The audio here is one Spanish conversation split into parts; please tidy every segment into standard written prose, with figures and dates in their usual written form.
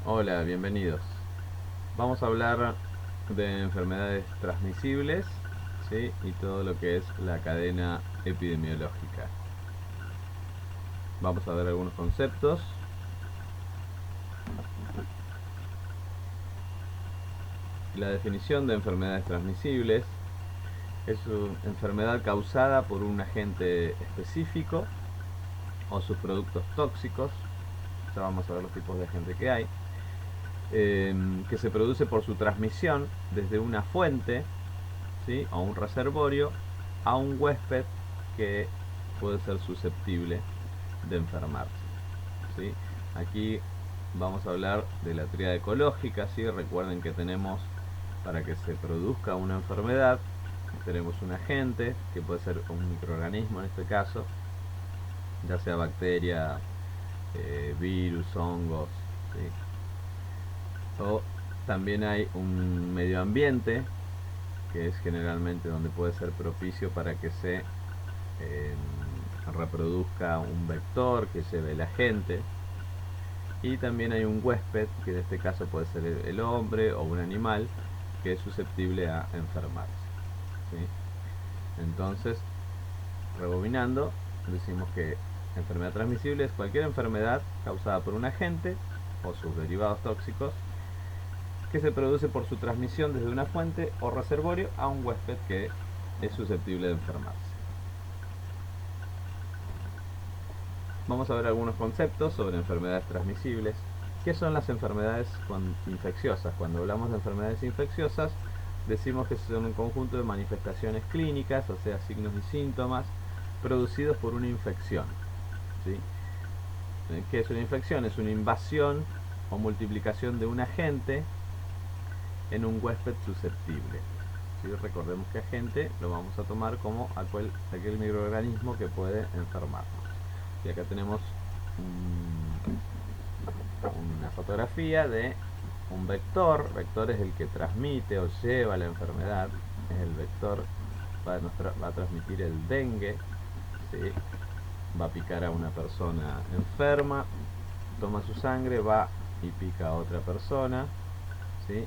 Hola, bienvenidos. Vamos a hablar de enfermedades transmisibles, ¿sí? Y todo lo que es la cadena epidemiológica. Vamos a ver algunos conceptos. La definición de enfermedades transmisibles es una enfermedad causada por un agente específico o sus productos tóxicos. Ya vamos a ver los tipos de agente que hay. Que se produce por su transmisión desde una fuente, ¿sí? O un reservorio a un huésped que puede ser susceptible de enfermarse, ¿sí? Aquí vamos a hablar de la tríada ecológica, ¿sí? Recuerden que tenemos, para que se produzca una enfermedad, tenemos un agente, que puede ser un microorganismo en este caso, ya sea bacteria, virus, hongos, ¿sí? O también hay un medio ambiente, que es generalmente donde puede ser propicio para que se reproduzca un vector que lleve el agente. Y también hay un huésped, que en este caso puede ser el hombre o un animal, que es susceptible a enfermarse, ¿sí? Entonces, rebobinando, decimos que enfermedad transmisible es cualquier enfermedad causada por un agente o sus derivados tóxicos que se produce por su transmisión desde una fuente o reservorio a un huésped que es susceptible de enfermarse. Vamos a ver algunos conceptos sobre enfermedades transmisibles. ¿Qué son las enfermedades infecciosas? Cuando hablamos de enfermedades infecciosas, decimos que son un conjunto de manifestaciones clínicas, o sea, signos y síntomas, producidos por una infección, ¿sí? ¿Qué es una infección? Es una invasión o multiplicación de un agente en un huésped susceptible. ¿Sí? Recordemos que agente lo vamos a tomar como aquel microorganismo que puede enfermarnos. Y acá tenemos una fotografía de un vector. Vector es el que transmite o lleva la enfermedad. Es el vector, va a transmitir el dengue, ¿sí? Va a picar a una persona enferma, toma su sangre, va y pica a otra persona, ¿sí?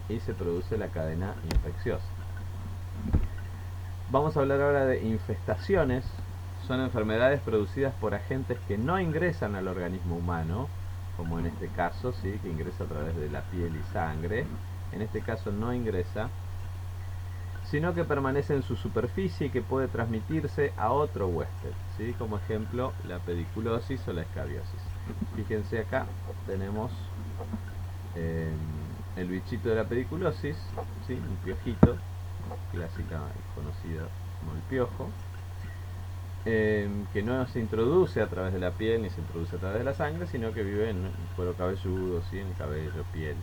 Y se produce la cadena infecciosa. Vamos a hablar ahora de infestaciones. Son enfermedades producidas por agentes que no ingresan al organismo humano, como en este caso, ¿sí? Que ingresa a través de la piel y sangre. En este caso no ingresa, sino que permanece en su superficie y que puede transmitirse a otro huésped, ¿sí? Como ejemplo, la pediculosis o la escabiosis. Fíjense acá, tenemos eh, el bichito de la pediculosis, ¿sí? Un piojito, clásica y conocida como el piojo, que no se introduce a través de la piel ni se introduce a través de la sangre, sino que vive en el cuero cabelludo, ¿sí? En el cabello, piel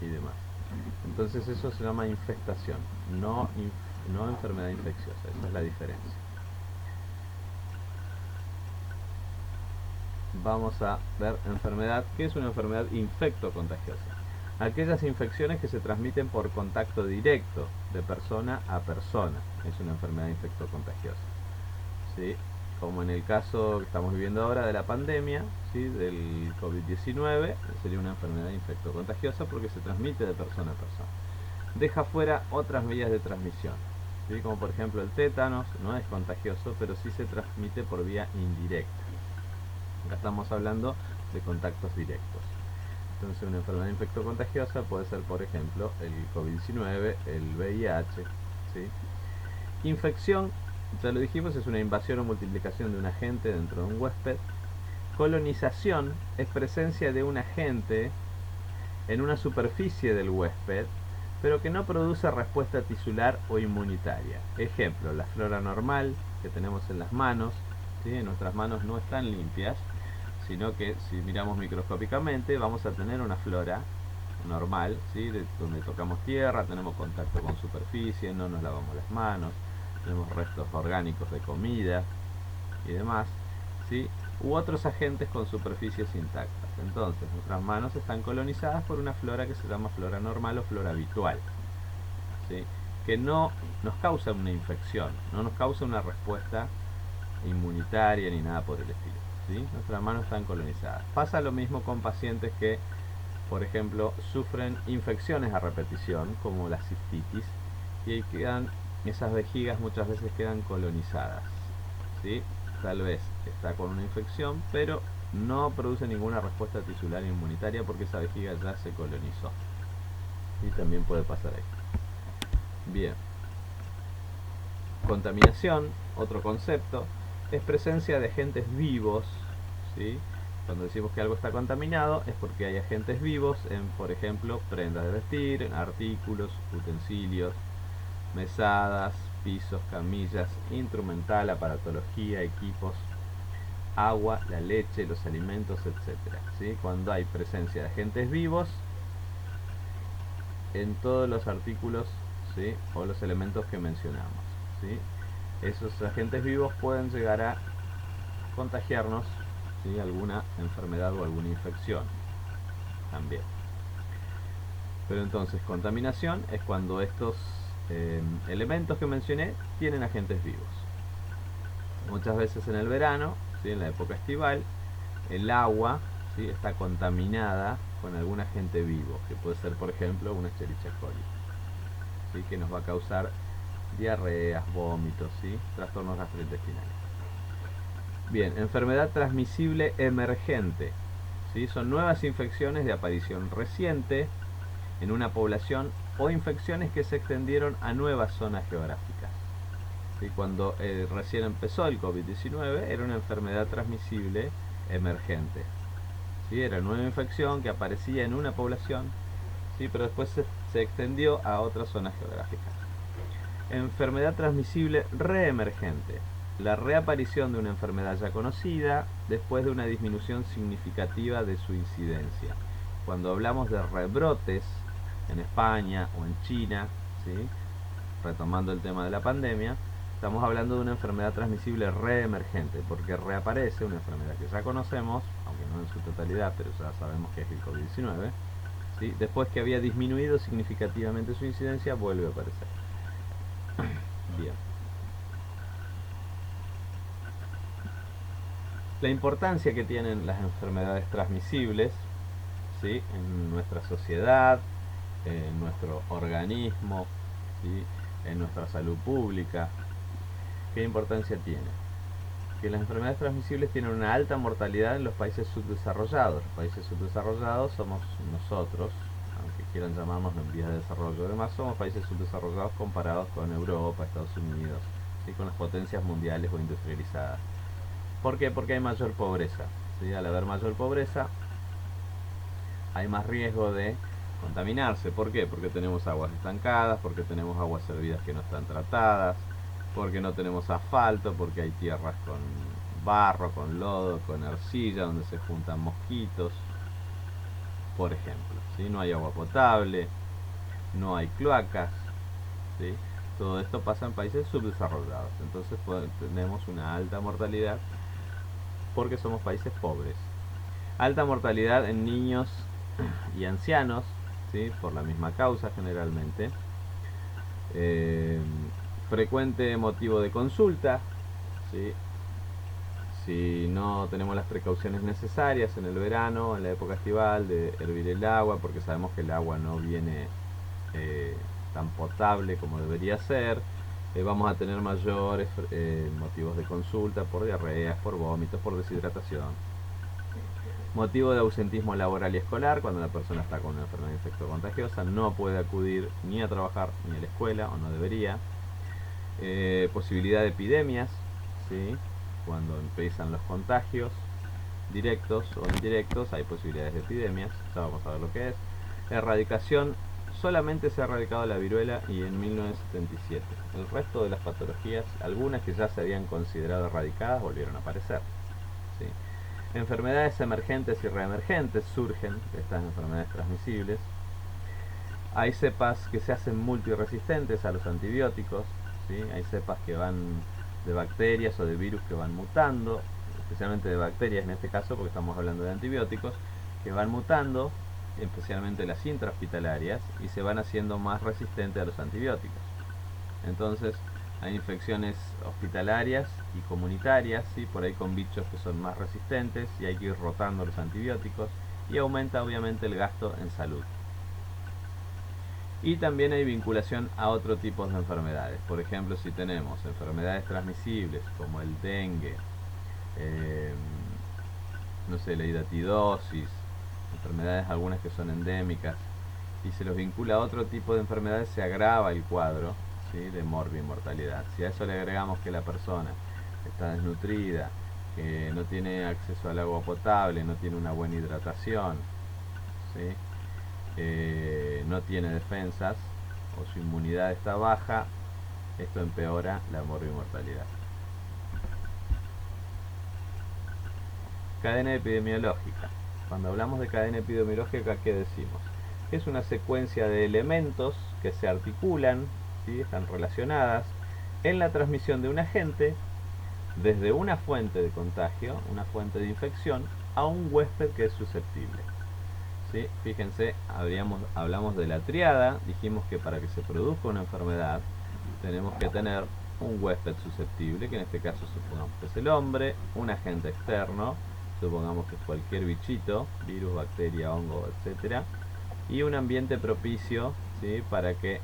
y demás. Entonces eso se llama infestación, no enfermedad infecciosa, esa es la diferencia. Vamos a ver enfermedad. ¿Qué es una enfermedad infectocontagiosa? Aquellas infecciones que se transmiten por contacto directo de persona a persona es una enfermedad infectocontagiosa, ¿sí? Como en el caso que estamos viviendo ahora de la pandemia, ¿sí? Del COVID-19, sería una enfermedad infectocontagiosa porque se transmite de persona a persona. Deja fuera otras vías de transmisión, ¿sí? Como por ejemplo el tétanos, no es contagioso, pero sí se transmite por vía indirecta. Acá estamos hablando de contactos directos. Entonces una enfermedad infectocontagiosa puede ser, por ejemplo, el COVID-19, el VIH, ¿sí? Infección, ya lo dijimos, es una invasión o multiplicación de un agente dentro de un huésped. Colonización es presencia de un agente en una superficie del huésped, pero que no produce respuesta tisular o inmunitaria. Ejemplo, la flora normal que tenemos en las manos, ¿sí? Nuestras manos no están limpias, sino que si miramos microscópicamente vamos a tener una flora normal, ¿sí? Donde tocamos tierra, tenemos contacto con superficie, no nos lavamos las manos, tenemos restos orgánicos de comida y demás, ¿sí? U otros agentes con superficies intactas. Entonces, nuestras manos están colonizadas por una flora que se llama flora normal o flora habitual, ¿sí? Que no nos causa una infección, no nos causa una respuesta inmunitaria ni nada por el estilo, ¿sí? Nuestras manos están colonizadas. Pasa lo mismo con pacientes que por ejemplo, sufren infecciones a repetición, como la cistitis, y ahí esas vejigas muchas veces quedan colonizadas, ¿sí? Tal vez está con una infección, pero no produce ninguna respuesta tisular inmunitaria porque esa vejiga ya se colonizó. Y también puede pasar ahí. Bien. Contaminación, otro concepto, es presencia de agentes vivos, ¿sí? Cuando decimos que algo está contaminado es porque hay agentes vivos en, por ejemplo, prendas de vestir, en artículos, utensilios, mesadas, pisos, camillas, instrumental, aparatología, equipos, agua, la leche, los alimentos, etcétera, ¿sí? Cuando hay presencia de agentes vivos en todos los artículos, ¿sí? O los elementos que mencionamos, ¿sí? Esos agentes vivos pueden llegar a contagiarnos, ¿sí? Alguna enfermedad o alguna infección también. Pero entonces contaminación es cuando estos elementos que mencioné tienen agentes vivos. Muchas veces en el verano, ¿sí? En la época estival, el agua, ¿sí? Está contaminada con algún agente vivo, que puede ser, por ejemplo, una Escherichia coli, ¿sí? Que nos va a causar diarreas, vómitos, ¿sí? Trastornos gastrointestinales. Bien, enfermedad transmisible emergente, ¿sí? Son nuevas infecciones de aparición reciente en una población o infecciones que se extendieron a nuevas zonas geográficas. ¿Sí? Cuando recién empezó el COVID-19 era una enfermedad transmisible emergente. ¿Sí? Era nueva infección que aparecía en una población, ¿sí? Pero después se extendió a otras zonas geográficas. Enfermedad transmisible reemergente. La reaparición de una enfermedad ya conocida después de una disminución significativa de su incidencia. Cuando hablamos de rebrotes en España o en China, ¿sí? Retomando el tema de la pandemia, estamos hablando de una enfermedad transmisible reemergente, porque reaparece una enfermedad que ya conocemos, aunque no en su totalidad, pero ya sabemos que es el COVID-19, ¿sí? Después que había disminuido significativamente su incidencia, vuelve a aparecer. Bien. La importancia que tienen las enfermedades transmisibles, ¿sí? En nuestra sociedad, en nuestro organismo, ¿sí? En nuestra salud pública. ¿Qué importancia tiene? Que las enfermedades transmisibles tienen una alta mortalidad en los países subdesarrollados. Los países subdesarrollados somos nosotros, aunque quieran llamarnos en vías de desarrollo. Además somos países subdesarrollados comparados con Europa, Estados Unidos, ¿sí? Con las potencias mundiales o industrializadas. ¿Por qué? Porque hay mayor pobreza, ¿sí? Al haber mayor pobreza hay más riesgo de contaminarse. ¿Por qué? Porque tenemos aguas estancadas, porque tenemos aguas servidas que no están tratadas, porque no tenemos asfalto, porque hay tierras con barro, con lodo, con arcilla, donde se juntan mosquitos, por ejemplo, ¿sí? No hay agua potable, no hay cloacas, ¿sí? Todo esto pasa en países subdesarrollados, entonces tenemos una alta mortalidad porque somos países pobres. Alta mortalidad en niños y ancianos, ¿sí? Por la misma causa generalmente. Frecuente motivo de consulta, ¿sí? Si no tenemos las precauciones necesarias en el verano, en la época estival, de hervir el agua, porque sabemos que el agua no viene tan potable como debería ser, vamos a tener mayores motivos de consulta por diarreas, por vómitos, por deshidratación. Motivo de ausentismo laboral y escolar, cuando la persona está con una enfermedad infectocontagiosa, no puede acudir ni a trabajar ni a la escuela, o no debería. Posibilidad de epidemias, ¿sí? Cuando empiezan los contagios directos o indirectos, hay posibilidades de epidemias, ya vamos a ver lo que es. Erradicación, solamente se ha erradicado la viruela y en 1977. El resto de las patologías, algunas que ya se habían considerado erradicadas, volvieron a aparecer, ¿sí? Enfermedades emergentes y reemergentes surgen de estas enfermedades transmisibles. Hay cepas que se hacen multiresistentes a los antibióticos, ¿sí? Hay cepas que van de bacterias o de virus que van mutando, especialmente de bacterias en este caso, porque estamos hablando de antibióticos, que van mutando, especialmente las intrahospitalarias, y se van haciendo más resistentes a los antibióticos. Entonces, hay infecciones hospitalarias y comunitarias, ¿sí? Por ahí con bichos que son más resistentes y hay que ir rotando los antibióticos. y aumenta obviamente el gasto en salud. Y también hay vinculación a otro tipo de enfermedades. Por ejemplo, si tenemos enfermedades transmisibles como el dengue, no sé, la hidatidosis, enfermedades algunas que son endémicas, y se los vincula a otro tipo de enfermedades, se agrava el cuadro, ¿sí?, de morbimortalidad. Si a eso le agregamos que la persona está desnutrida, que no tiene acceso al agua potable, no tiene una buena hidratación, ¿sí?, no tiene defensas o su inmunidad está baja, esto empeora la morbimortalidad. Cadena epidemiológica. Cuando hablamos de cadena epidemiológica, ¿qué decimos? Es una secuencia de elementos que se articulan, ¿sí?, están relacionadas en la transmisión de un agente desde una fuente de contagio, una fuente de infección, a un huésped que es susceptible. ¿Sí? Fíjense, hablamos de la triada, dijimos que para que se produzca una enfermedad tenemos que tener un huésped susceptible, que en este caso supongamos que es el hombre, un agente externo, supongamos que es cualquier bichito, virus, bacteria, hongo, etcétera, y un ambiente propicio, ¿sí?, para que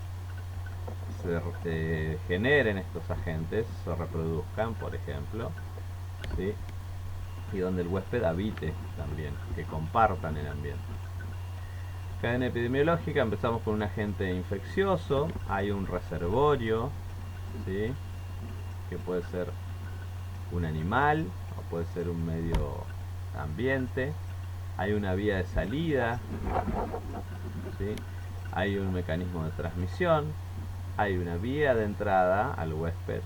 se generen estos agentes, se reproduzcan, por ejemplo, ¿sí?, y donde el huésped habite también, que compartan el ambiente. Cadena epidemiológica, empezamos con un agente infeccioso, hay un reservorio, ¿sí?, que puede ser un animal o puede ser un medio ambiente, hay una vía de salida, ¿sí?, hay un mecanismo de transmisión, hay una vía de entrada al huésped,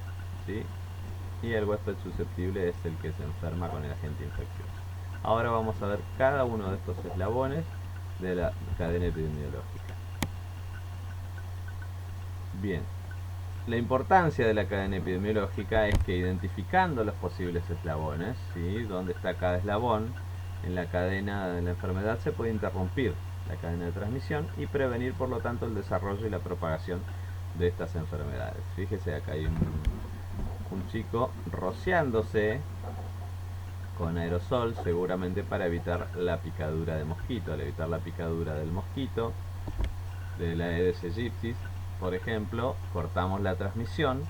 ¿sí?, y el huésped susceptible es el que se enferma con el agente infeccioso. Ahora vamos a ver cada uno de estos eslabones de la cadena epidemiológica. Bien, la importancia de la cadena epidemiológica es que identificando los posibles eslabones, ¿sí?, dónde está cada eslabón en la cadena de la enfermedad, se puede interrumpir la cadena de transmisión y prevenir por lo tanto el desarrollo y la propagación de estas enfermedades. Fíjese, acá hay un chico rociándose con aerosol, seguramente para evitar la picadura de mosquito. Al evitar la picadura del mosquito, de la Aedes aegypti, por ejemplo, cortamos la transmisión,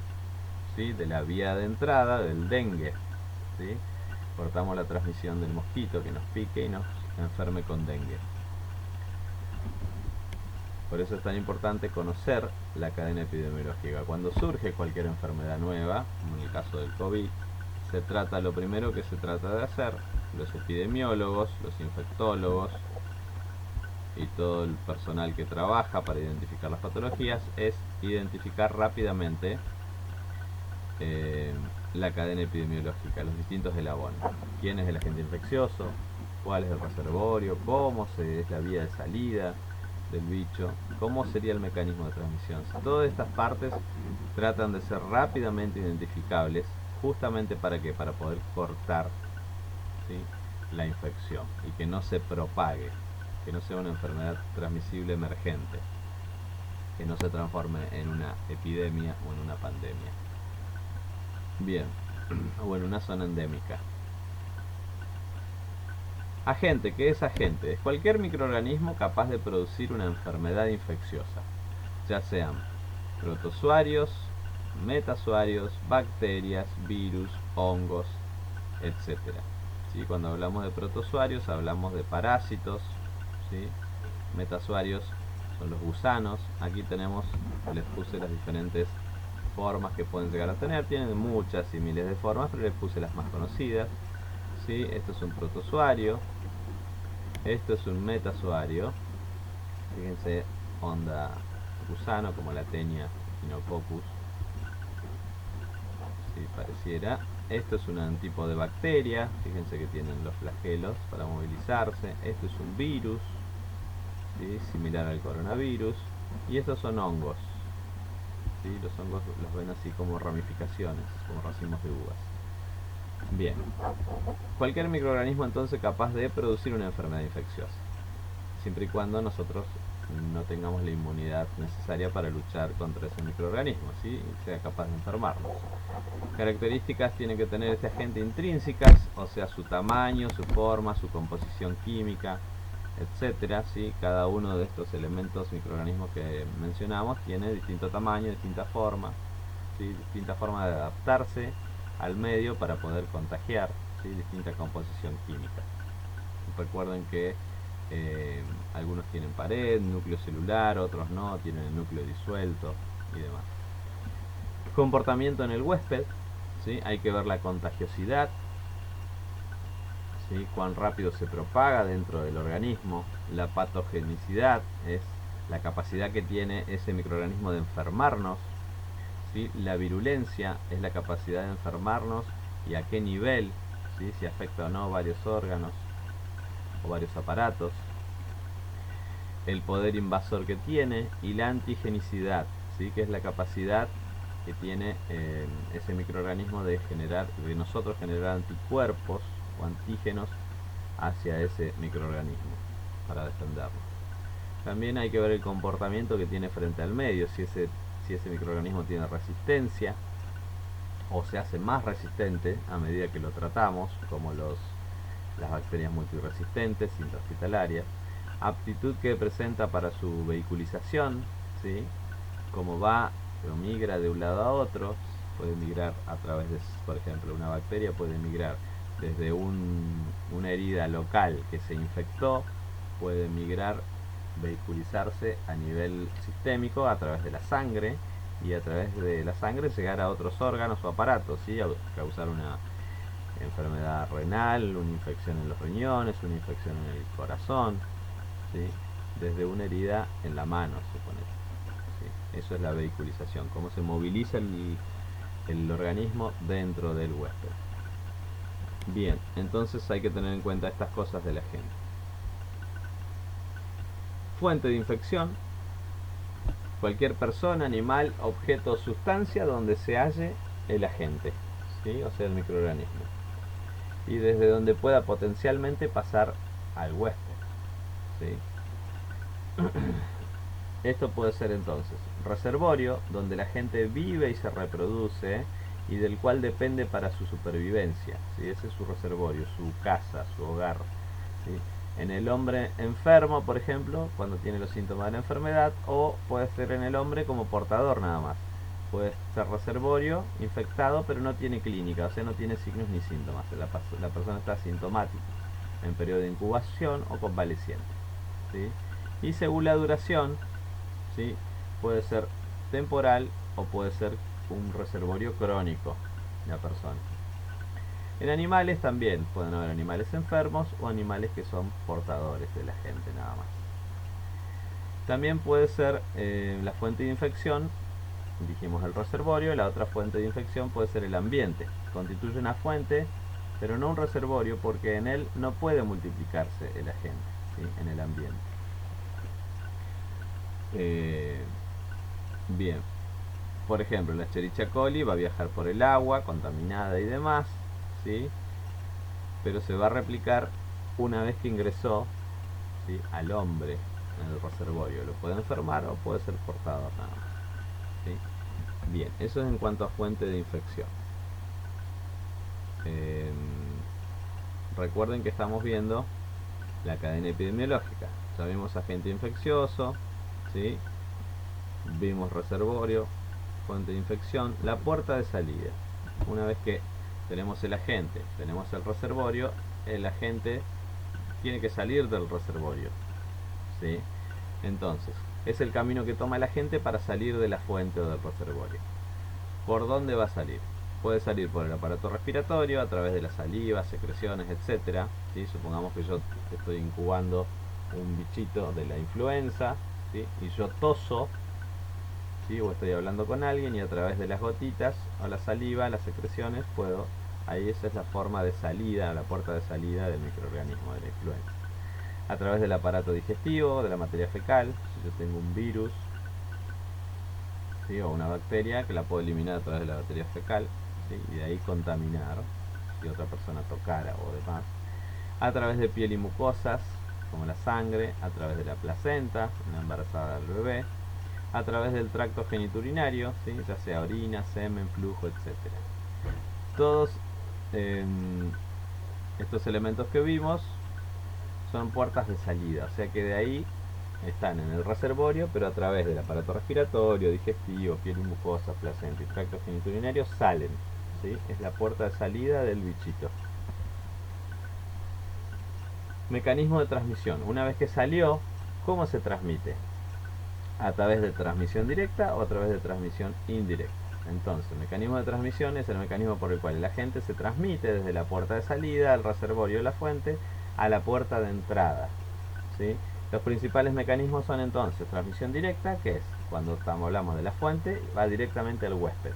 ¿sí?, de la vía de entrada del dengue, ¿sí?, cortamos la transmisión del mosquito que nos pique y nos enferme con dengue. Por eso es tan importante conocer la cadena epidemiológica. Cuando surge cualquier enfermedad nueva, como en el caso del COVID, lo primero que se trata de hacer, los epidemiólogos, los infectólogos y todo el personal que trabaja para identificar las patologías, es identificar rápidamente la cadena epidemiológica, los distintos eslabones. ¿Quién es el agente infeccioso? ¿Cuál es el reservorio? ¿Cómo es la vía de salida del bicho? ¿Cómo sería el mecanismo de transmisión? Todas estas partes tratan de ser rápidamente identificables, justamente para ¿qué? Para poder cortar, ¿sí?, la infección y que no se propague, que no sea una enfermedad transmisible emergente, que no se transforme en una epidemia o en una pandemia. Bien, o en una zona endémica. Agente, ¿qué es agente? Es cualquier microorganismo capaz de producir una enfermedad infecciosa, ya sean protozoarios, metazoarios, bacterias, virus, hongos, etc. ¿Sí? Cuando hablamos de protozoarios hablamos de parásitos, ¿sí? Metazoarios son los gusanos. Aquí les puse las diferentes formas que pueden llegar a tener, tienen muchas y miles de formas, pero les puse las más conocidas, ¿sí? Esto es un protozoario, esto es un metazoario, fíjense, onda gusano como la Taenia echinococcus, si pareciera. Esto es un tipo de bacteria, fíjense que tienen los flagelos para movilizarse. Esto es un virus, ¿sí?, similar al coronavirus. Y estos son hongos, ¿sí? Los hongos los ven así como ramificaciones, como racimos de uvas. Bien, cualquier microorganismo entonces capaz de producir una enfermedad infecciosa, siempre y cuando nosotros no tengamos la inmunidad necesaria para luchar contra ese microorganismo, ¿sí?, y sea capaz de enfermarnos. Características tiene que tener este agente intrínsecas, o sea, su tamaño, su forma, su composición química, etcétera, ¿sí? Cada uno de estos elementos microorganismos que mencionamos tiene distinto tamaño, distinta forma, ¿sí? Distinta forma de adaptarse al medio para poder contagiar, ¿sí? Distinta composición química. Recuerden que algunos tienen pared, núcleo celular, otros no, tienen el núcleo disuelto y demás. Comportamiento en el huésped, ¿sí? Hay que ver la contagiosidad, ¿sí? Cuán rápido se propaga dentro del organismo. La patogenicidad es la capacidad que tiene ese microorganismo de enfermarnos, ¿sí? La virulencia es la capacidad de enfermarnos y a qué nivel, ¿sí? Si afecta o no varios órganos o varios aparatos. El poder invasor que tiene y la antigenicidad, ¿sí? Que es la capacidad que tiene ese microorganismo de nosotros generar anticuerpos o antígenos hacia ese microorganismo para defendernos. También hay que ver el comportamiento que tiene frente al medio, si ese microorganismo tiene resistencia o se hace más resistente a medida que lo tratamos, como las bacterias multiresistentes, intrahospitalarias. Aptitud que presenta para su vehiculización, ¿sí? Como va o migra de un lado a otro, puede migrar a través de, por ejemplo, una bacteria puede migrar desde una herida local que se infectó, puede migrar, vehiculizarse a nivel sistémico a través de la sangre, y a través de la sangre llegar a otros órganos o aparatos, ¿sí? Causar una enfermedad renal, una infección en los riñones, una infección en el corazón, ¿sí? Desde una herida en la mano, suponete, ¿sí? Eso es la vehiculización, cómo se moviliza el organismo dentro del huésped. Bien, entonces hay que tener en cuenta estas cosas del agente. Fuente de infección: cualquier persona, animal, objeto o sustancia donde se halle el agente, ¿sí? O sea, el microorganismo, y desde donde pueda potencialmente pasar al huésped, ¿sí? Esto puede ser entonces reservorio, donde la gente vive y se reproduce y del cual depende para su supervivencia, ¿sí? Ese es su reservorio, su casa, su hogar, ¿sí? En el hombre enfermo, por ejemplo, cuando tiene los síntomas de la enfermedad, o puede ser en el hombre como portador nada más. Puede ser reservorio, infectado, pero no tiene clínica, o sea, no tiene signos ni síntomas. La persona está asintomática, en periodo de incubación o convaleciente, ¿sí? Y según la duración, ¿sí? Puede ser temporal o puede ser un reservorio crónico la persona. En animales también pueden haber animales enfermos o animales que son portadores de la gente nada más. También puede ser la fuente de infección, dijimos el reservorio, la otra fuente de infección puede ser el ambiente. Constituye una fuente, pero no un reservorio, porque en él no puede multiplicarse el agente, ¿sí? En el ambiente. Bien, por ejemplo, la Escherichia coli va a viajar por el agua, contaminada y demás, ¿sí? Pero se va a replicar una vez que ingresó, ¿sí? Al hombre en el reservorio. Lo puede enfermar o puede ser portador nada más, ¿sí? Bien, eso es en cuanto a fuente de infección. Recuerden que estamos viendo la cadena epidemiológica. Ya vimos agente infeccioso, ¿sí? Vimos reservorio, fuente de infección, la puerta de salida. Una vez que tenemos el agente, tenemos el reservorio, el agente tiene que salir del reservorio, ¿sí? Entonces, es el camino que toma el agente para salir de la fuente o del reservorio. ¿Por dónde va a salir? Puede salir por el aparato respiratorio, a través de la saliva, secreciones, etc. ¿Sí? Supongamos que yo estoy incubando un bichito de la influenza, ¿sí? Y yo toso, ¿sí? O estoy hablando con alguien y a través de las gotitas o la saliva, las secreciones, ahí esa es la forma de salida, la puerta de salida del microorganismo de la influenza. A través del aparato digestivo, de la materia fecal, si yo tengo un virus, ¿sí? O una bacteria, que la puedo eliminar a través de la bacteria fecal, ¿sí? Y de ahí contaminar si otra persona tocara o demás. A través de piel y mucosas, como la sangre, a través de la placenta, una embarazada del bebé, a través del tracto geniturinario, ¿sí? Ya sea orina, semen, flujo, etc. Todos estos elementos que vimos son puertas de salida, o sea que de ahí están en el reservorio, pero a través del aparato respiratorio, digestivo, piel y mucosa, placenta y tracto genitourinario salen, ¿sí? Es la puerta de salida del bichito. Mecanismo de transmisión. Una vez que salió, ¿cómo se transmite? A través de transmisión directa o a través de transmisión indirecta. Entonces, el mecanismo de transmisión es el mecanismo por el cual el agente se transmite desde la puerta de salida, al reservorio de la fuente, a la puerta de entrada, ¿sí? Los principales mecanismos son entonces transmisión directa, que es cuando hablamos de la fuente, va directamente al huésped,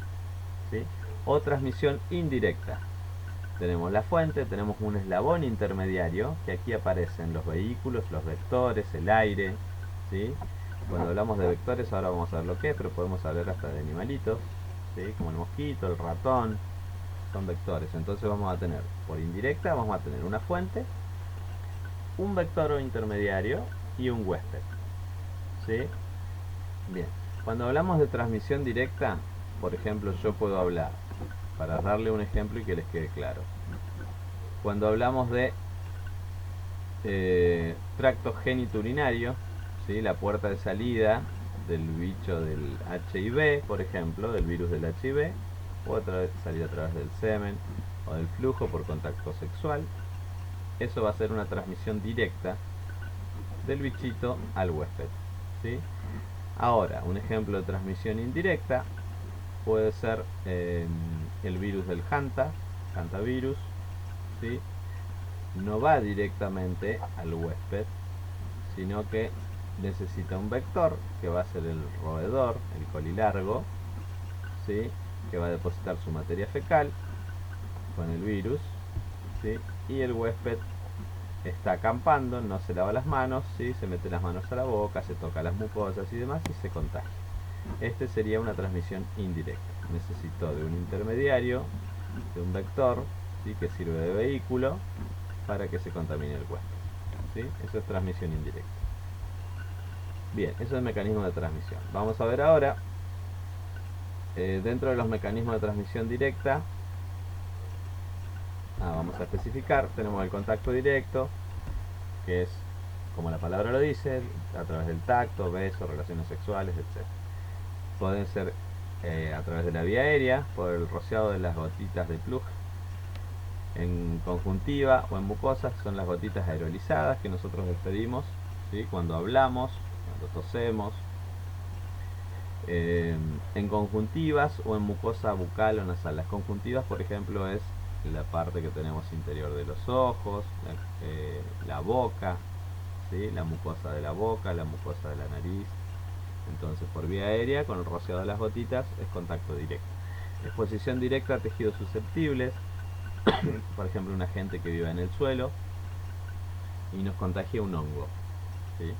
¿sí? O transmisión indirecta. Tenemos la fuente, tenemos un eslabón intermediario, que aquí aparecen los vehículos, los vectores, el aire, ¿sí? Cuando hablamos de vectores, ahora vamos a ver lo que es, pero podemos hablar hasta de animalitos, ¿sí? Como el mosquito, el ratón, son vectores. Entonces vamos a tener, por indirecta, vamos a tener una fuente, un vector intermediario y un huésped, ¿sí? Bien, cuando hablamos de transmisión directa, por ejemplo, yo puedo hablar, para darle un ejemplo y que les quede claro. Cuando hablamos de tracto genitourinario, ¿sí? La puerta de salida del bicho del HIV, por ejemplo, del virus del HIV, o salir a través del semen o del flujo por contacto sexual, eso va a ser una transmisión directa del bichito al huésped, ¿sí? Ahora, un ejemplo de transmisión indirecta puede ser el virus del hantavirus, ¿sí? No va directamente al huésped, sino que necesita un vector que va a ser el roedor, el colilargo, ¿sí? Que va a depositar su materia fecal con el virus, ¿sí? Y el huésped está acampando, no se lava las manos, ¿sí? Se mete las manos a la boca, se toca las mucosas y demás y se contagia. Este sería una transmisión indirecta. Necesito de un intermediario, de un vector, ¿sí? Que sirve de vehículo para que se contamine el huésped, ¿sí? Eso es transmisión indirecta. Bien, eso es el mecanismo de transmisión. Vamos a ver ahora, dentro de los mecanismos de transmisión directa, vamos a especificar, tenemos el contacto directo, que es, como la palabra lo dice, a través del tacto, besos, relaciones sexuales, etc. Pueden ser a través de la vía aérea, por el rociado de las gotitas de plug en conjuntiva o en mucosas, son las gotitas aerolizadas que nosotros despedimos, ¿sí? Cuando hablamos, cuando tosemos, en conjuntivas o en mucosa bucal o nasal. Las conjuntivas, por ejemplo, es la parte que tenemos interior de los ojos, la boca, ¿sí? La mucosa de la boca, la mucosa de la nariz. Entonces, por vía aérea, con el rociado de las gotitas, es contacto directo. Exposición directa a tejidos susceptibles, por ejemplo, una gente que vive en el suelo y nos contagia un hongo, ¿sí?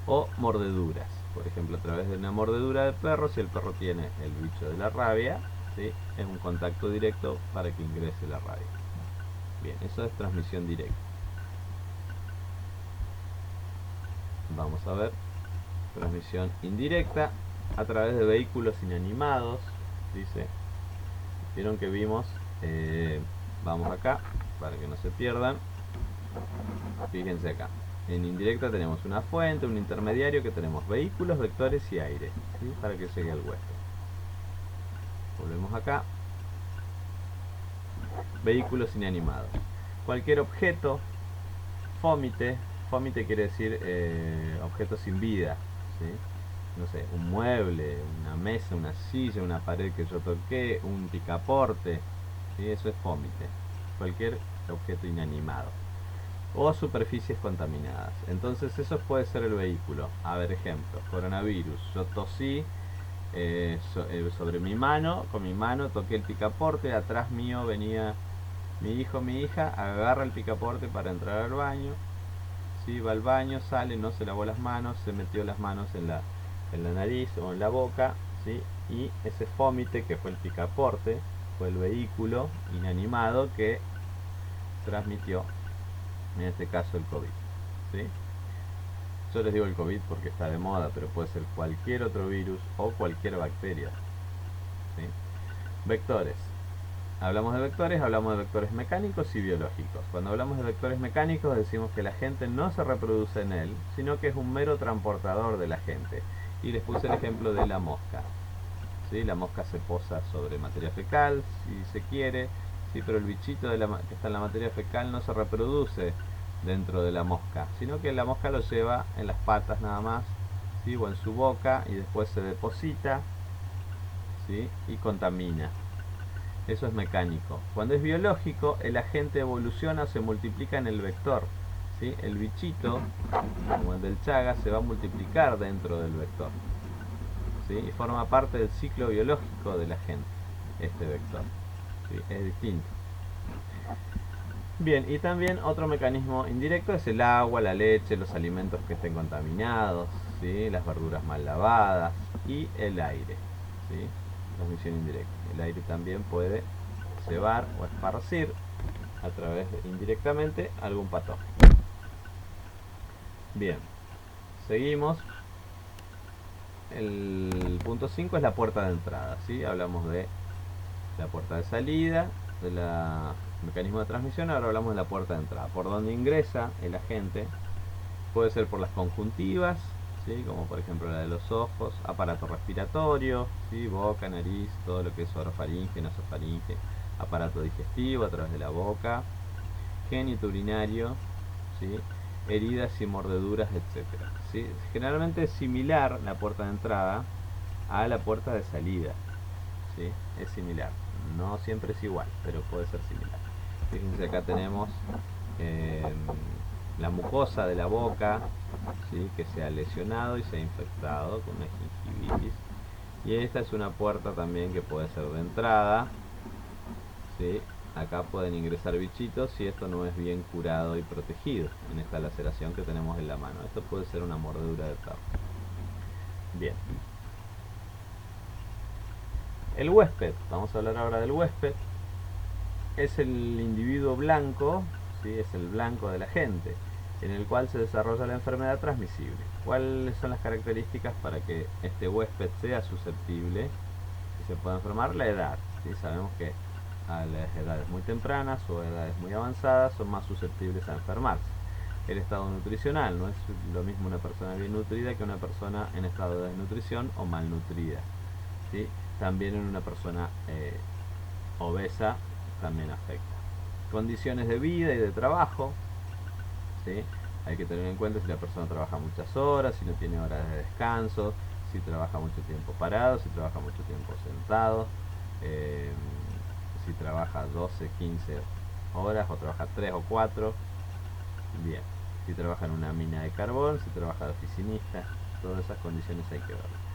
O mordeduras, por ejemplo, a través de una mordedura de perro, si el perro tiene el bicho de la rabia, ¿sí? Es un contacto directo para que ingrese la rabia. Bien, eso es transmisión directa. Vamos a ver transmisión indirecta a través de vehículos inanimados, dice. Vieron que vimos, vamos acá para que no se pierdan. Fíjense acá, en indirecta tenemos una fuente, un intermediario, que tenemos vehículos, vectores y aire, ¿sí? Para que llegue al huésped. Volvemos acá, vehículos inanimados, cualquier objeto, fómite quiere decir objeto sin vida, ¿sí? No sé, un mueble, una mesa, una silla, una pared que yo toqué, un picaporte, ¿sí? Eso es fómite, cualquier objeto inanimado. O superficies contaminadas. Entonces eso puede ser el vehículo. A ver, ejemplo, coronavirus. Yo tosí sobre mi mano, con mi mano toqué el picaporte, atrás mío venía mi hijo, mi hija, agarra el picaporte para entrar al baño, ¿sí? Va al baño, sale, no se lavó las manos, se metió las manos en la nariz o en la boca, ¿sí? Y ese fómite, que fue el picaporte, fue el vehículo inanimado que transmitió, en este caso, el COVID, ¿sí? Yo les digo el COVID porque está de moda, pero puede ser cualquier otro virus o cualquier bacteria, ¿sí? Vectores. hablamos de vectores mecánicos y biológicos. Cuando hablamos de vectores mecánicos decimos que el agente no se reproduce en él, sino que es un mero transportador del agente. Y les puse el ejemplo de la mosca. ¿Sí? La mosca se posa sobre materia fecal, si se quiere, ¿sí? Pero el bichito que está en la materia fecal no se reproduce dentro de la mosca, sino que la mosca lo lleva en las patas nada más, ¿sí? O en su boca, y después se deposita, ¿sí? Y contamina. Eso es mecánico. Cuando es biológico, el agente evoluciona o se multiplica en el vector, ¿sí? El bichito, como el del Chaga, se va a multiplicar dentro del vector, ¿sí? Y forma parte del ciclo biológico del agente, este vector, ¿sí? Es distinto. Bien, y también otro mecanismo indirecto es el agua, la leche, los alimentos que estén contaminados, ¿sí? Las verduras mal lavadas y el aire, ¿sí? Transmisión indirecta. El aire también puede cebar o esparcir a través indirectamente algún patógeno. Bien, seguimos. El punto 5 es la puerta de entrada, ¿sí? Hablamos de la puerta de salida, del mecanismo de transmisión. Ahora hablamos de la puerta de entrada, por donde ingresa el agente. Puede ser por las conjuntivas, ¿sí? Como por ejemplo la de los ojos, aparato respiratorio, ¿sí? Boca, nariz, todo lo que es orofaringe, nasofaringe, aparato digestivo a través de la boca, genitourinario, ¿sí? Heridas y mordeduras, etcétera, ¿sí? Generalmente es similar la puerta de entrada a la puerta de salida, ¿sí? Es similar, no siempre es igual, pero puede ser similar. Fíjense, acá tenemos la mucosa de la boca, ¿sí? Que se ha lesionado y se ha infectado con una gingivitis, y esta es una puerta también que puede ser de entrada, ¿sí? Acá pueden ingresar bichitos si esto no es bien curado y protegido en esta laceración que tenemos en la mano. Esto puede ser una mordedura de perro. Bien. El huésped, vamos a hablar ahora del huésped. Es el individuo blanco, ¿sí? Es el blanco del agente, en el cual se desarrolla la enfermedad transmisible. ¿Cuáles son las características para que este huésped sea susceptible y se pueda enfermar? La edad, ¿sí? Sabemos que a las edades muy tempranas o edades muy avanzadas son más susceptibles a enfermarse. El estado nutricional, no es lo mismo una persona bien nutrida que una persona en estado de desnutrición o malnutrida, ¿sí? También en una persona obesa también afecta. Condiciones de vida y de trabajo, ¿sí? Hay que tener en cuenta si la persona trabaja muchas horas, si no tiene horas de descanso, si trabaja mucho tiempo parado, si trabaja mucho tiempo sentado, si trabaja 12, 15 horas o trabaja 3 o 4. Bien, si trabaja en una mina de carbón, si trabaja de oficinista, todas esas condiciones hay que ver.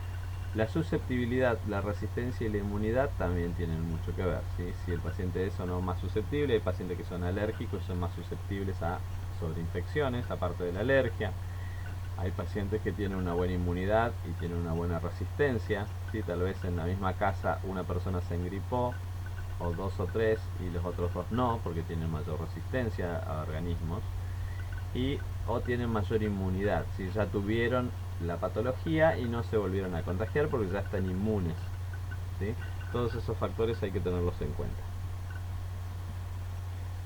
La susceptibilidad, la resistencia y la inmunidad también tienen mucho que ver, ¿sí? Si el paciente es o no más susceptible, hay pacientes que son alérgicos y son más susceptibles a sobreinfecciones, aparte de la alergia. Hay pacientes que tienen una buena inmunidad y tienen una buena resistencia, ¿sí? Tal vez en la misma casa una persona se engripó, o 2 o 3, y los otros 2 no, porque tienen mayor resistencia a organismos, o tienen mayor inmunidad, si ya tuvieron la patología y no se volvieron a contagiar porque ya están inmunes, ¿sí? Todos esos factores hay que tenerlos en cuenta.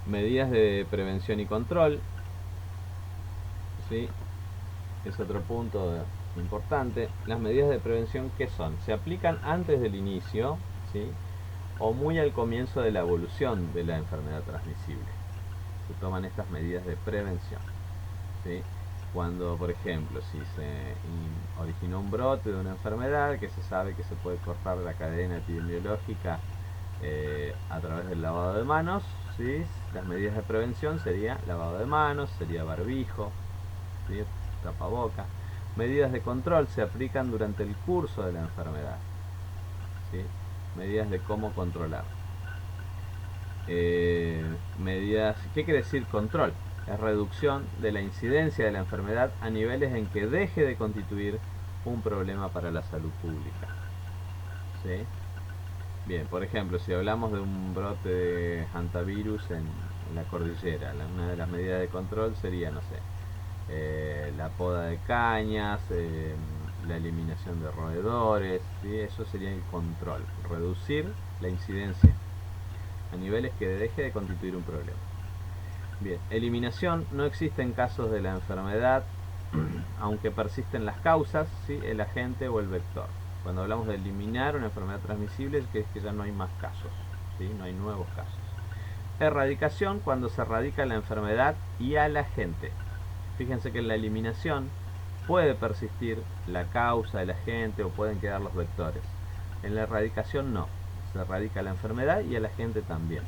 Medidas de prevención y control, ¿sí? Es otro punto importante. Las medidas de prevención, ¿qué son? Se aplican antes del inicio, ¿sí? O muy al comienzo de la evolución de la enfermedad transmisible. Se toman estas medidas de prevención, ¿sí? Cuando, por ejemplo, si se originó un brote de una enfermedad que se sabe que se puede cortar la cadena epidemiológica a través del lavado de manos, ¿sí? Las medidas de prevención sería lavado de manos, sería barbijo, ¿sí? Tapaboca. Medidas de control se aplican durante el curso de la enfermedad, ¿sí? Medidas de cómo controlar. Medidas, ¿qué quiere decir control? Es reducción de la incidencia de la enfermedad a niveles en que deje de constituir un problema para la salud pública, ¿sí? Bien, por ejemplo, si hablamos de un brote de hantavirus en la cordillera, una de las medidas de control sería, no sé, la poda de cañas, la eliminación de roedores, ¿sí? Eso sería el control, reducir la incidencia. a niveles que deje de constituir un problema. Bien, eliminación: no existen casos de la enfermedad aunque persisten las causas, ¿sí?, el agente o el vector. Cuando hablamos de eliminar una enfermedad transmisible es que ya no hay más casos, ¿sí?, no hay nuevos casos. Erradicación: cuando se erradica la enfermedad y al agente. Fíjense que en la eliminación puede persistir la causa, el agente, o pueden quedar los vectores. En la erradicación no, se erradica la enfermedad y el agente también.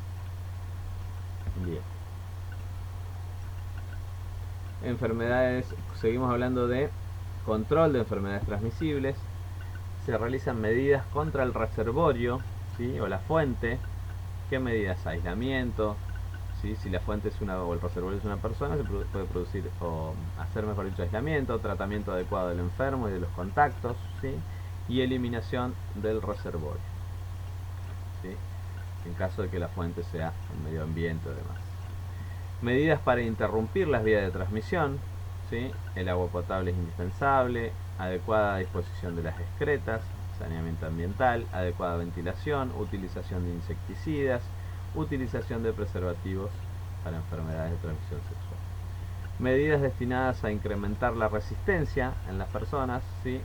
Bien. Enfermedades, seguimos hablando de control de enfermedades transmisibles. Se realizan medidas contra el reservorio, ¿sí?, o la fuente. ¿Qué medidas? Aislamiento, ¿sí? Si la fuente es o el reservorio es una persona, se puede producir o hacer, mejor dicho, aislamiento, tratamiento adecuado del enfermo y de los contactos, ¿sí?, y eliminación del reservorio, ¿sí?, en caso de que la fuente sea el medio ambiente o demás. Medidas para interrumpir las vías de transmisión, ¿sí? El agua potable es indispensable, adecuada disposición de las excretas, saneamiento ambiental, adecuada ventilación, utilización de insecticidas, utilización de preservativos para enfermedades de transmisión sexual. Medidas destinadas a incrementar la resistencia en las personas, ¿sí?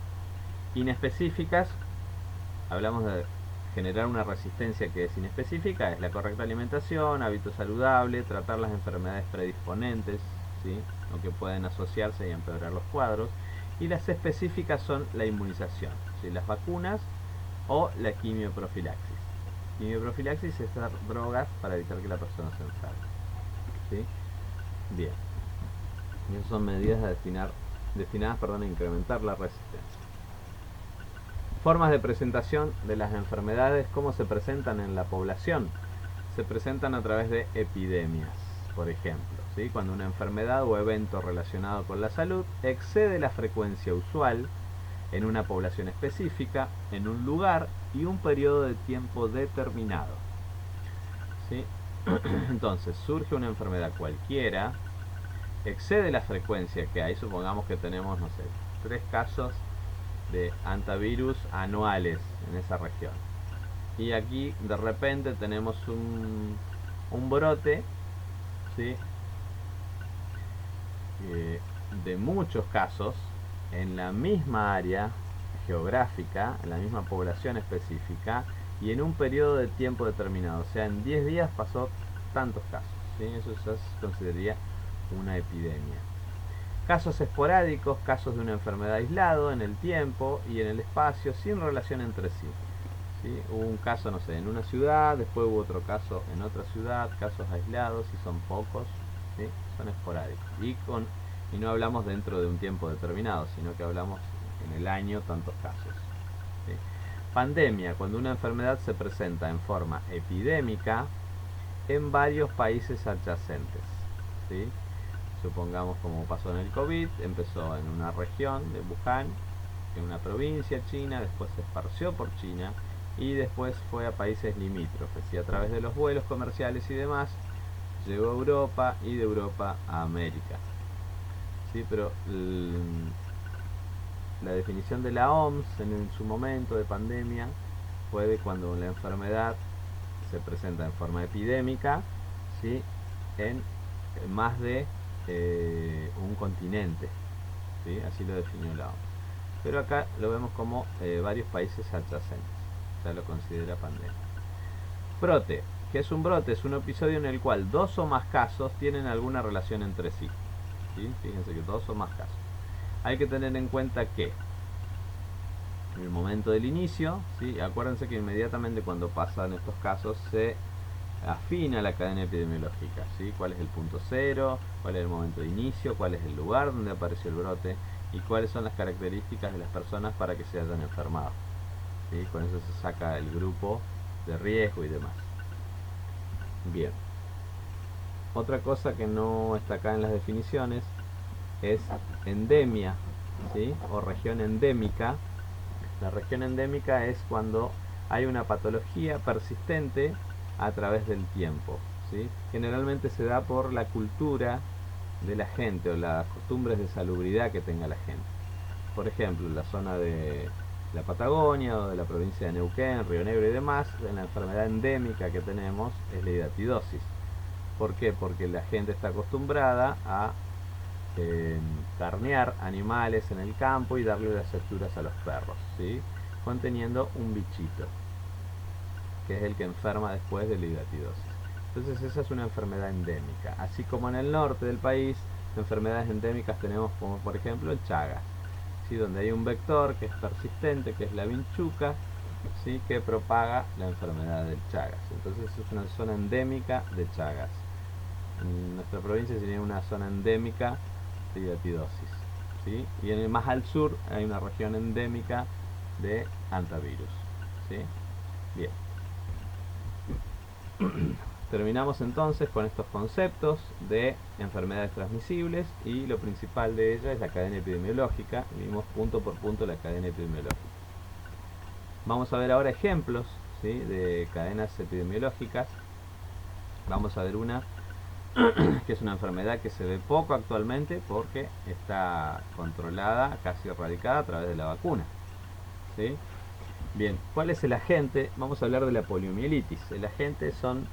Inespecíficas: hablamos de generar una resistencia que es inespecífica, es la correcta alimentación, hábito saludable, tratar las enfermedades predisponentes, ¿sí?, o que pueden asociarse y empeorar los cuadros. Y las específicas son la inmunización, ¿sí?, las vacunas o la quimioprofilaxis. Quimioprofilaxis es dar drogas para evitar que la persona se enferme, ¿sí? Bien. Y esas son medidas destinadas a incrementar la resistencia. Formas de presentación de las enfermedades. ¿Cómo se presentan en la población? Se presentan a través de epidemias, por ejemplo, ¿sí?, cuando una enfermedad o evento relacionado con la salud excede la frecuencia usual en una población específica, en un lugar y un periodo de tiempo determinado, ¿sí? Entonces, surge una enfermedad cualquiera, excede la frecuencia que hay, supongamos que tenemos, no sé, 3 casos de hantavirus anuales en esa región, y aquí de repente tenemos un brote, ¿sí?, de muchos casos en la misma área geográfica, en la misma población específica y en un periodo de tiempo determinado. O sea, en 10 días pasó tantos casos, ¿sí? Eso ya se consideraría una epidemia. Casos esporádicos: casos de una enfermedad aislado en el tiempo y en el espacio, sin relación entre sí, ¿sí? Hubo un caso, no sé, en una ciudad, después hubo otro caso en otra ciudad, casos aislados, y son pocos, ¿sí?, son esporádicos. Y no hablamos dentro de un tiempo determinado, sino que hablamos en el año tantos casos, ¿sí? Pandemia: cuando una enfermedad se presenta en forma epidémica en varios países adyacentes, ¿sí? Supongamos, como pasó en el COVID, empezó en una región de Wuhan, en una provincia china, después se esparció por China y después fue a países limítrofes, y a través de los vuelos comerciales y demás llegó a Europa, y de Europa a América, ¿sí? Pero la definición de la OMS en su momento de pandemia fue de cuando la enfermedad se presenta en forma epidémica, ¿sí?, en más de un continente, ¿sí?, así lo definió la OMS. Pero acá lo vemos como varios países adyacentes, ya lo considera pandemia. Brote: ¿qué es un brote? Es un episodio en el cual 2 o más casos tienen alguna relación entre sí, ¿sí? Fíjense que 2 o más casos. Hay que tener en cuenta que en el momento del inicio, ¿sí?, acuérdense que inmediatamente cuando pasan estos casos se afina la cadena epidemiológica, ¿sí? ¿Cuál es el punto cero? ¿Cuál es el momento de inicio? ¿Cuál es el lugar donde apareció el brote? ¿Y cuáles son las características de las personas para que se hayan enfermado? ¿Sí? Con eso se saca el grupo de riesgo y demás. Bien. Otra cosa que no está acá en las definiciones es endemia, ¿sí?, o región endémica. La región endémica es cuando hay una patología persistente a través del tiempo, ¿sí? Generalmente se da por la cultura de la gente o las costumbres de salubridad que tenga la gente. Por ejemplo, la zona de la Patagonia o de la provincia de Neuquén, Río Negro y demás, la enfermedad endémica que tenemos es la hidatidosis. ¿Por qué? Porque la gente está acostumbrada a carnear animales en el campo y darle las hechuras a los perros, ¿sí? Conteniendo un bichito, que es el que enferma después de la hidatidosis. Entonces esa es una enfermedad endémica. Así como en el norte del país, enfermedades endémicas tenemos como por ejemplo el Chagas, ¿sí? Donde hay un vector que es persistente, que es la vinchuca, ¿sí? Que propaga la enfermedad del Chagas. Entonces es una zona endémica de Chagas. En nuestra provincia sería una zona endémica de hidatidosis, ¿sí? Y en el más al sur hay una región endémica de hantavirus, ¿sí? Bien. Terminamos entonces con estos conceptos de enfermedades transmisibles y lo principal de ella es la cadena epidemiológica. Vimos punto por punto la cadena epidemiológica. Vamos a ver ahora ejemplos, ¿sí? De cadenas epidemiológicas. Vamos a ver una que es una enfermedad que se ve poco actualmente porque está controlada, casi erradicada a través de la vacuna, ¿sí? Bien, ¿cuál es el agente? Vamos a hablar de la poliomielitis. El agente son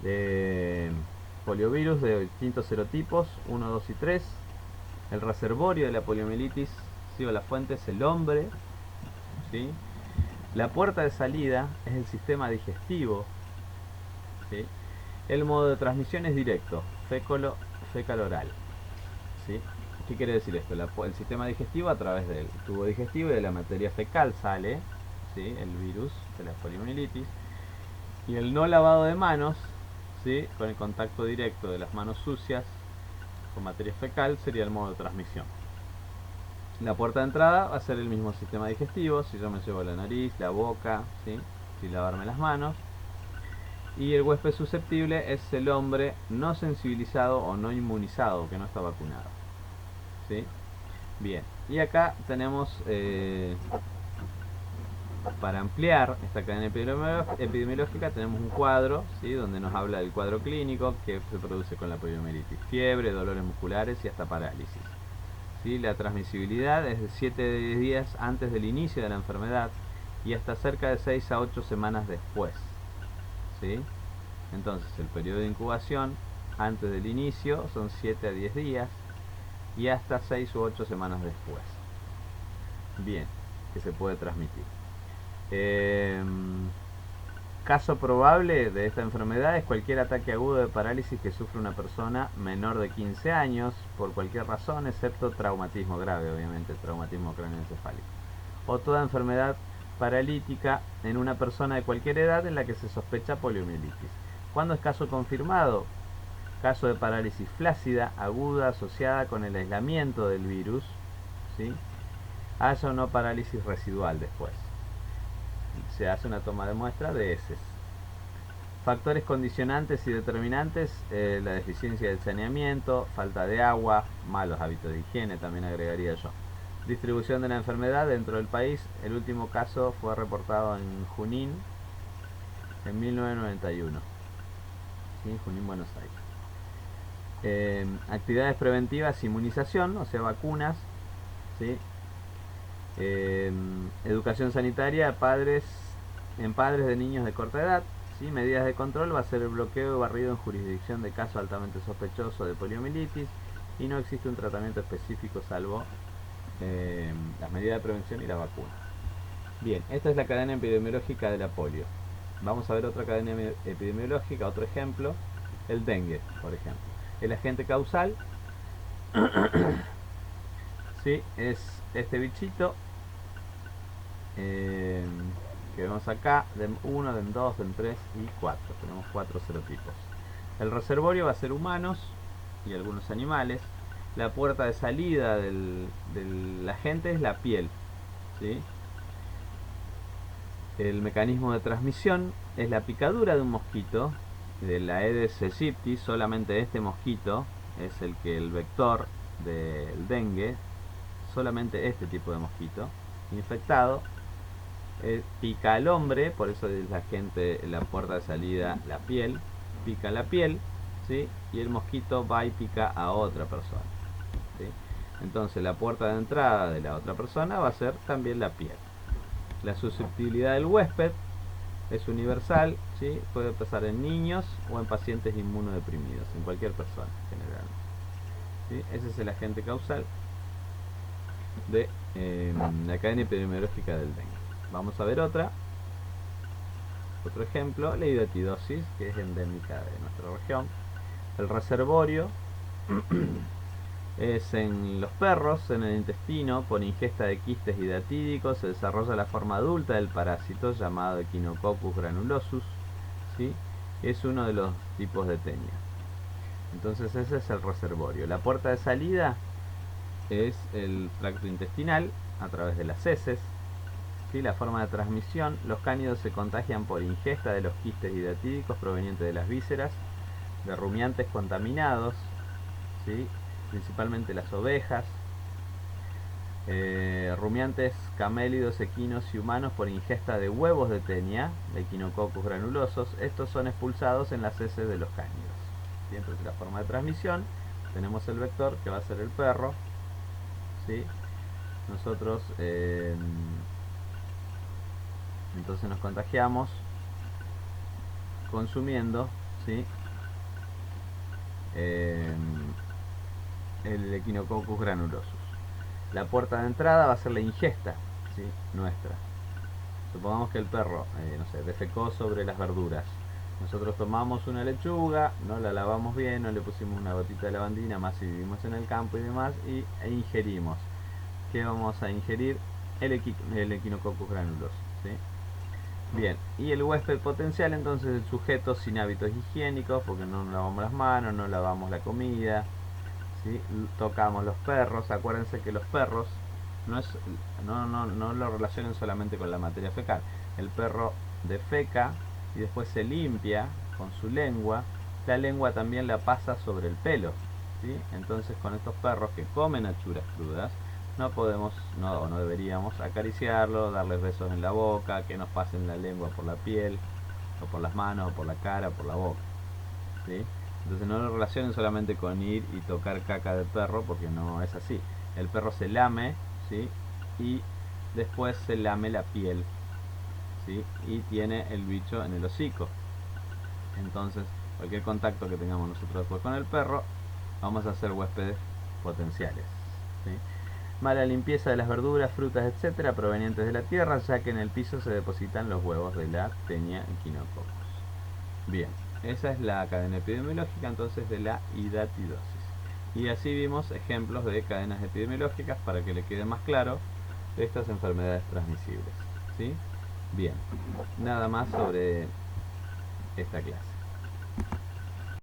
de poliovirus de distintos serotipos, 1, 2 y 3. El reservorio de la poliomielitis, ¿sí? O la fuente es el hombre, ¿sí? La puerta de salida es el sistema digestivo, ¿sí? El modo de transmisión es directo, fecal-oral, ¿sí? ¿Qué quiere decir esto? El sistema digestivo a través del tubo digestivo y de la materia fecal sale, ¿sí? El virus de la poliomielitis. Y el no lavado de manos, ¿sí? Con el contacto directo de las manos sucias con materia fecal sería el modo de transmisión. La puerta de entrada va a ser el mismo sistema digestivo, si yo me llevo la nariz, la boca, ¿sí? Sin lavarme las manos. Y el huésped susceptible es el hombre no sensibilizado o no inmunizado, que no está vacunado, ¿sí? Bien, y acá tenemos, para ampliar esta cadena epidemiológica, tenemos un cuadro, ¿sí? Donde nos habla del cuadro clínico que se produce con la poliomielitis: fiebre, dolores musculares y hasta parálisis, ¿sí? La transmisibilidad es de 7 días antes del inicio de la enfermedad y hasta cerca de 6 a 8 semanas después, ¿sí? Entonces el periodo de incubación antes del inicio son 7 a 10 días y hasta 6 u 8 semanas después. Bien, que se puede transmitir. Caso probable de esta enfermedad es cualquier ataque agudo de parálisis que sufre una persona menor de 15 años por cualquier razón, excepto traumatismo grave, obviamente, traumatismo craneoencefálico, o toda enfermedad paralítica en una persona de cualquier edad en la que se sospecha poliomielitis. ¿Cuándo es caso confirmado? Caso de parálisis flácida aguda asociada con el aislamiento del virus, ¿sí? Haya o no parálisis residual después. Se hace una toma de muestra de heces. Factores condicionantes y determinantes: la deficiencia del saneamiento, falta de agua, malos hábitos de higiene, también agregaría yo. Distribución de la enfermedad dentro del país: el último caso fue reportado en Junín en 1991, ¿sí? Junín, Buenos Aires. Actividades preventivas: inmunización, o sea, vacunas, ¿sí? Educación sanitaria en padres de niños de corta edad, ¿sí? Medidas de control: va a ser el bloqueo y barrido en jurisdicción de caso altamente sospechoso de poliomielitis, y no existe un tratamiento específico salvo las medidas de prevención y la vacuna. Bien, esta es la cadena epidemiológica de la polio. Vamos a ver otra cadena epidemiológica, otro ejemplo: el dengue, por ejemplo. El agente causal, ¿sí? Es este bichito que vemos acá, DEM 1, DEM 2, DEM 3 y 4. Tenemos 4 serotipos. El reservorio va a ser humanos y algunos animales. La puerta de salida del agente es la piel, ¿sí? El mecanismo de transmisión es la picadura de un mosquito, de la Aedes aegypti. Solamente este mosquito es el vector del dengue, solamente este tipo de mosquito infectado. Pica al hombre, por eso es la puerta de salida, la piel, pica la piel, ¿sí? Y el mosquito va y pica a otra persona, ¿sí? Entonces la puerta de entrada de la otra persona va a ser también la piel. La susceptibilidad del huésped es universal, ¿sí? Puede pasar en niños o en pacientes inmunodeprimidos, en cualquier persona generalmente, ¿sí? Ese es el agente causal de la cadena epidemiológica del dengue. Vamos a ver otro ejemplo, la hidatidosis, que es endémica de nuestra región. El reservorio es en los perros, en el intestino, por ingesta de quistes hidatídicos, se desarrolla la forma adulta del parásito llamado Echinococcus granulosus, ¿sí? Es uno de los tipos de tenia. Entonces ese es el reservorio. La puerta de salida es el tracto intestinal a través de las heces, ¿sí? La forma de transmisión, los cánidos se contagian por ingesta de los quistes hidatídicos provenientes de las vísceras, de rumiantes contaminados, ¿sí? Principalmente las ovejas, rumiantes camélidos, equinos y humanos por ingesta de huevos de tenia, de Echinococcus granulosos. Estos son expulsados en las heces de los cánidos, ¿sí? Entonces la forma de transmisión, tenemos el vector que va a ser el perro, ¿sí? Nosotros entonces nos contagiamos consumiendo, ¿sí? El Echinococcus granulosus. La puerta de entrada va a ser la ingesta, ¿sí? Nuestra. Supongamos que el perro, no sé, defecó sobre las verduras. Nosotros tomamos una lechuga, no la lavamos bien, no le pusimos una gotita de lavandina, más si vivimos en el campo y demás, e ingerimos. ¿Qué vamos a ingerir? El Echinococcus granulosus, ¿sí? Bien, y el huésped potencial, entonces el sujeto sin hábitos higiénicos, porque no lavamos las manos, no lavamos la comida, ¿sí? Tocamos los perros. Acuérdense que los perros no lo relacionen solamente con la materia fecal. El perro defeca y después se limpia con su lengua. La lengua también la pasa sobre el pelo, ¿sí? Entonces con estos perros que comen achuras crudas, no podemos, no deberíamos acariciarlos, darles besos en la boca, que nos pasen la lengua por la piel, o por las manos, o por la cara, o por la boca, ¿sí? Entonces no lo relacionen solamente con ir y tocar caca del perro, porque no es así. El perro se lame, ¿sí? Y después se lame la piel, ¿sí? Y tiene el bicho en el hocico. Entonces cualquier contacto que tengamos nosotros después con el perro, vamos a ser huéspedes potenciales, ¿sí? Mala limpieza de las verduras, frutas, etcétera, provenientes de la tierra, ya que en el piso se depositan los huevos de la tenia Echinococcus. Bien, esa es la cadena epidemiológica entonces de la hidatidosis. Y así vimos ejemplos de cadenas epidemiológicas para que le quede más claro de estas enfermedades transmisibles, ¿sí? Bien, nada más sobre esta clase.